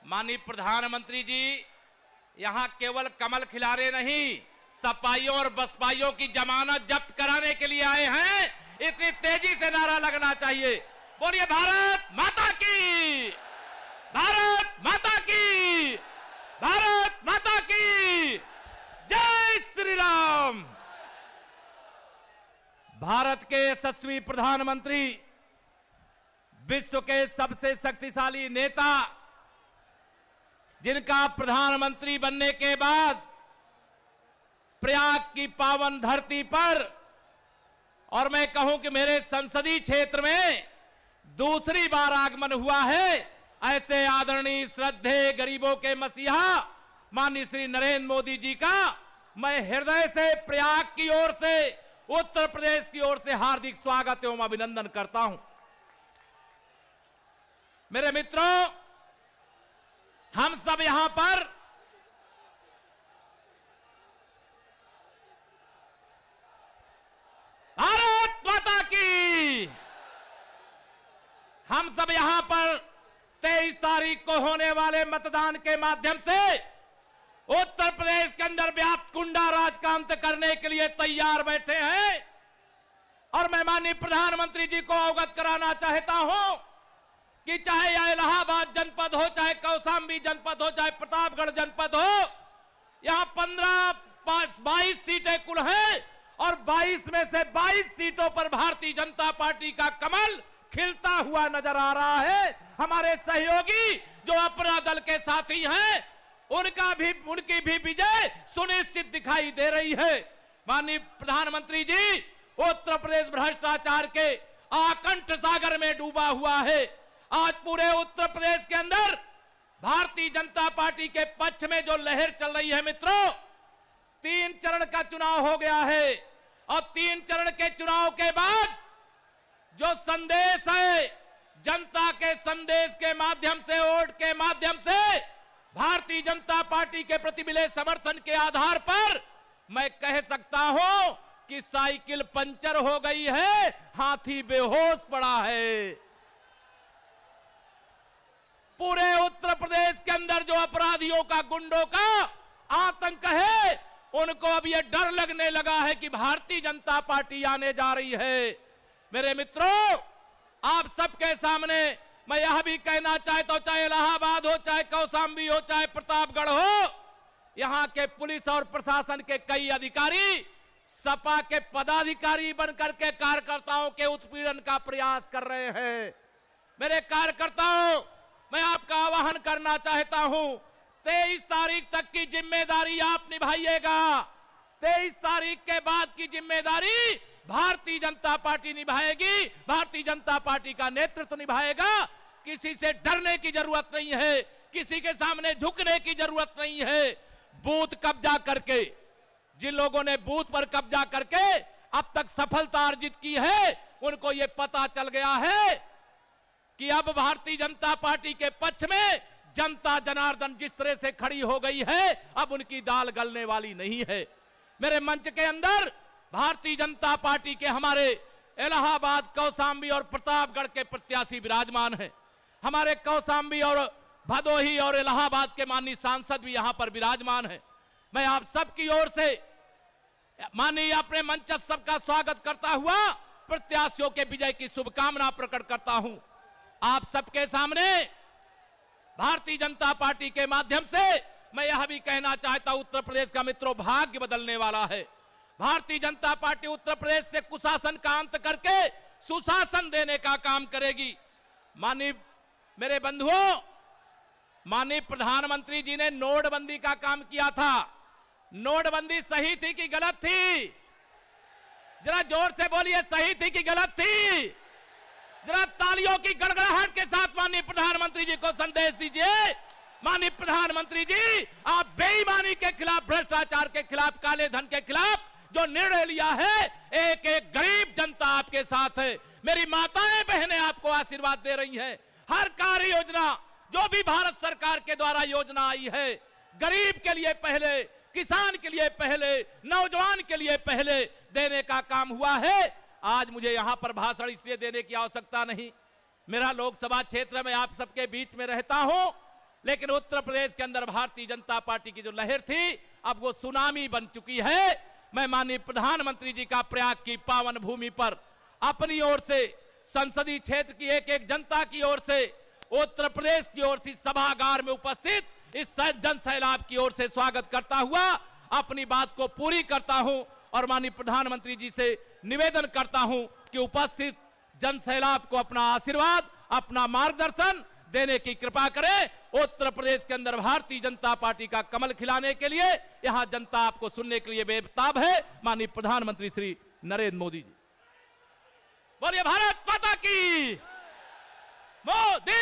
माननीय प्रधानमंत्री जी यहां केवल कमल खिलारे नहीं, सपाइयों और बसपाइयों की जमानत जब्त कराने के लिए आए हैं। इतनी तेजी से नारा लगना चाहिए। बोलिए भारत माता की, भारत माता की, भारत माता की जय श्री राम। भारत के यशस्वी प्रधानमंत्री, विश्व के सबसे शक्तिशाली नेता, जिनका प्रधानमंत्री बनने के बाद प्रयाग की पावन धरती पर और मैं कहूं कि मेरे संसदीय क्षेत्र में दूसरी बार आगमन हुआ है, ऐसे आदरणीय श्रद्धेय गरीबों के मसीहा माननीय श्री नरेंद्र मोदी जी का मैं हृदय से प्रयाग की ओर से, उत्तर प्रदेश की ओर से हार्दिक स्वागत एवं अभिनंदन करता हूं। मेरे मित्रों, हम सब यहां पर भारत माता की, हम सब यहां पर 23 तारीख को होने वाले मतदान के माध्यम से उत्तर प्रदेश के अंदर व्याप्त गुंडा राज का अंत करने के लिए तैयार बैठे हैं। और मैं माननीय प्रधानमंत्री जी को अवगत कराना चाहता हूं कि चाहे यह इलाहाबाद जनपद हो, चाहे कौशाम्बी जनपद हो, चाहे प्रतापगढ़ जनपद हो, यहां 22 सीटें कुल हैं और 22 में से 22 सीटों पर भारतीय जनता पार्टी का कमल खिलता हुआ नजर आ रहा है। हमारे सहयोगी जो अपना दल के साथी हैं, उनकी भी विजय सुनिश्चित दिखाई दे रही है। माननीय प्रधानमंत्री जी, उत्तर प्रदेश भ्रष्टाचार के आकंठ सागर में डूबा हुआ है। आज पूरे उत्तर प्रदेश के अंदर भारतीय जनता पार्टी के पक्ष में जो लहर चल रही है मित्रों, 3 चरण का चुनाव हो गया है और 3 चरण के चुनाव के बाद जो संदेश है, जनता के संदेश के माध्यम से, वोट के माध्यम से भारतीय जनता पार्टी के प्रति मिले समर्थन के आधार पर मैं कह सकता हूं कि साइकिल पंचर हो गई है, हाथी बेहोश पड़ा है। पूरे उत्तर प्रदेश के अंदर जो अपराधियों का, गुंडों का आतंक है, उनको अब यह डर लगने लगा है कि भारतीय जनता पार्टी आने जा रही है। मेरे मित्रों, आप सबके सामने मैं यह भी कहना चाहता हूं, चाहे इलाहाबाद हो, चाहे कौशाम्बी हो, चाहे प्रतापगढ़ हो, यहां के पुलिस और प्रशासन के कई अधिकारी सपा के पदाधिकारी बनकर के कार्यकर्ताओं के उत्पीड़न का प्रयास कर रहे हैं। मेरे कार्यकर्ताओं, मैं आपका आह्वान करना चाहता हूं, 23 तारीख तक की जिम्मेदारी आप निभाइएगा। 23 तारीख के बाद की जिम्मेदारी भारतीय जनता पार्टी निभाएगी, भारतीय जनता पार्टी का नेतृत्व निभाएगा। किसी से डरने की जरूरत नहीं है, किसी के सामने झुकने की जरूरत नहीं है। बूथ कब्जा करके, जिन लोगों ने बूथ पर कब्जा करके अब तक सफलता अर्जित की है, उनको यह पता चल गया है कि अब भारतीय जनता पार्टी के पक्ष में जनता जनार्दन जिस तरह से खड़ी हो गई है, अब उनकी दाल गलने वाली नहीं है। मेरे मंच के अंदर भारतीय जनता पार्टी के हमारे इलाहाबाद, कौशाम्बी और प्रतापगढ़ के प्रत्याशी विराजमान हैं। हमारे कौशाम्बी और भदोही और इलाहाबाद के माननीय सांसद भी यहां पर विराजमान हैं। मैं आप सबकी ओर से माननीय अपने मंच सबका स्वागत करता हुआ प्रत्याशियों के विजय की शुभकामना प्रकट करता हूं। आप सबके सामने भारतीय जनता पार्टी के माध्यम से मैं यह भी कहना चाहता हूं, उत्तर प्रदेश का मित्रों, भाग्य बदलने वाला है। भारतीय जनता पार्टी उत्तर प्रदेश से कुशासन का अंत करके सुशासन देने का काम करेगी। माननीय मेरे बंधुओं, माननीय प्रधानमंत्री जी ने नोटबंदी का काम किया था। नोटबंदी सही थी कि गलत थी? जरा जोर से बोलिए, सही थी कि गलत थी? जरा तालियों की गड़गड़ाहट के साथ माननीय प्रधानमंत्री जी को संदेश दीजिए। माननीय प्रधानमंत्री जी, आप बेईमानी के खिलाफ, भ्रष्टाचार के खिलाफ, काले धन के खिलाफ जो निर्णय लिया है, एक एक गरीब जनता आपके साथ है। मेरी माताएं बहनें आपको आशीर्वाद दे रही हैं। हर कार्य योजना जो भी भारत सरकार के द्वारा योजना आई है, गरीब के लिए पहले, किसान के लिए पहले, नौजवान के लिए पहले देने का काम हुआ है। आज मुझे यहां पर भाषण इसलिए देने की आवश्यकता नहीं, मेरा लोकसभा क्षेत्र में आप सबके बीच में रहता हूं लेकिन उत्तर प्रदेश के अंदर भारतीय जनता पार्टी की जो लहर थी अब वो सुनामी बन चुकी है। मैं माननीय प्रधानमंत्री जी का प्रयाग की पावन भूमि पर अपनी ओर से, संसदीय क्षेत्र की एक एक जनता की ओर से, उत्तर प्रदेश की ओर से सभागार में उपस्थित इस जन सैलाब की ओर से स्वागत करता हुआ अपनी बात को पूरी करता हूं और माननीय प्रधानमंत्री जी से निवेदन करता हूं कि उपस्थित जन सैलाब को अपना आशीर्वाद, अपना मार्गदर्शन देने की कृपा करें। उत्तर प्रदेश के अंदर भारतीय जनता पार्टी का कमल खिलाने के लिए यहां जनता आपको सुनने के लिए बेताब है। माननीय प्रधानमंत्री श्री नरेंद्र मोदी जी, बोलिए भारत माता की। मोदी